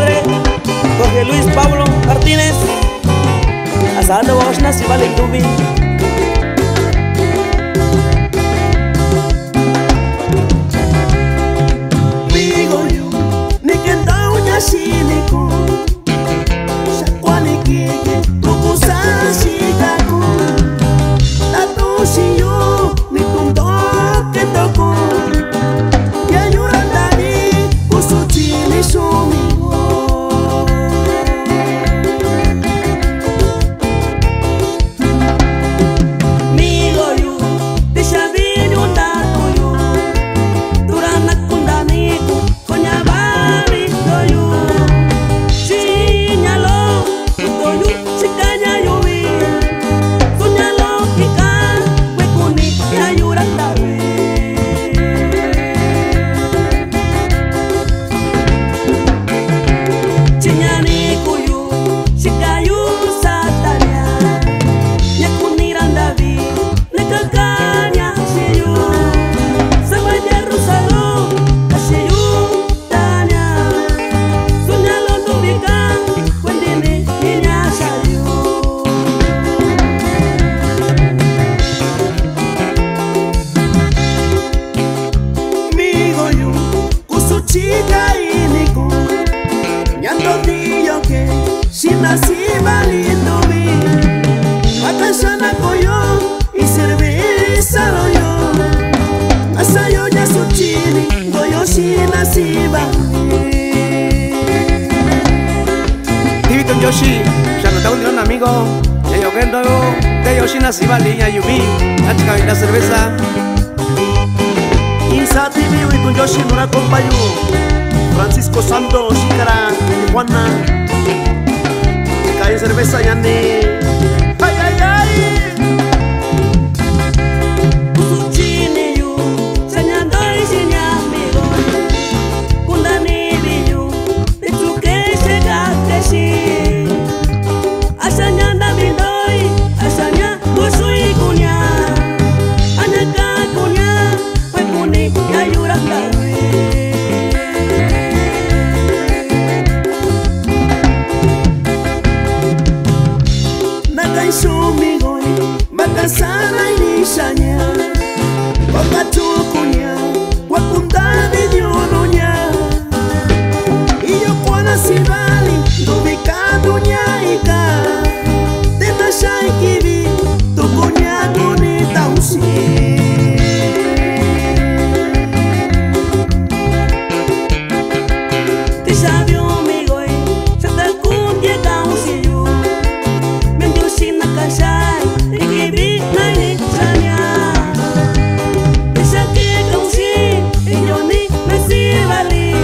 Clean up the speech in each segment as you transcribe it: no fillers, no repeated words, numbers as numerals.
compadre Jorge Luis Pablo Martínez. Hasta donde vamos a si vale tubi. Migo yo, ni que anda uña sinico. Shakwani kike, tukusa shikaku. Tatu si yo, ni tundo que toko. Ya yurandani, kusutini sumigo. Migo yo, tisha vini undako yo. Turana kundaniku, konya babi toyo. Sinyalo, toyo, sikanya yowi. Sunyalo kika, wekuni, ya yurandawe. Chinyani kuyu, sikayu satanya. Yakuni randavi, nekakanya siyu. Sama Jerusalem, kasiyu tanya. Sunyalo tubika, wendini ninya sayu. Migo yu, kusuchika iniko. Nyando diyo ke, sinasiba lindovi. Akashana koyo, iservisa royo. Asayo ya suchini, goyo sinasiba. Divito Yoshi, ya no tengo un amigo. Ya yo vendo de Yoshi Nasiba Liña Yubi, la chica y la cerveza. Insati vivo y con Yoshi no la acompañó. Francisco Santos, Chicara, Tijuana. Cae cerveza ya ni. Ay, ay, ay. Kusuchini yu, señando y señamigo. Kundani biyu, techuke shekakeshi. Asanyanda bidoi, asanya kusui kunya. Anyaka kunya, wekuni ya yurandawe. Nakaisumigo, makasana inishanya. Wakatukunya, wakundani nyurunya. Iyo kwana sibali, dubikadunya ika. Tena shaikivi, tukunya kunita usi. Tisabio migo, satakunye kausiyu. Mendusi nakasai, ikivi nani sanya. Isaki kausi, inyoni mesibali.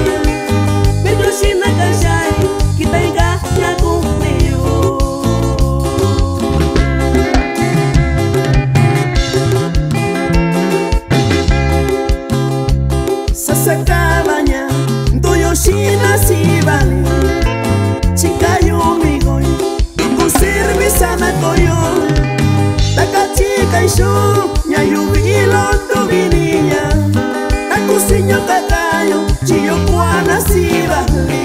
Mendusi nakasai, kita iga nyakumiyo. Sasakabanya, ntoyo sinasibali. Chikayo migoy, kusirvisa na koyo. Takachika isho, nyayubilo tugininya. Takusinyo kakayo, chiyo kwana sibali.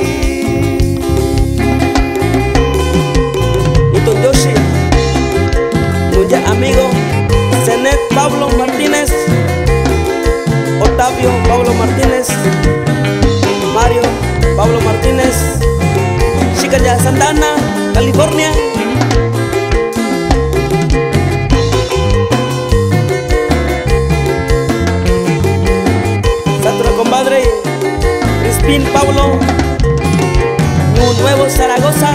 Ito Yoshi, tuya amigo Zenet Pablo Martínez, Octavio Pablo Martínez, Mario Pablo Martínez, Chicaya Santana, California. Nuestro compadre Crispín Pablo, Nuevo Zaragoza.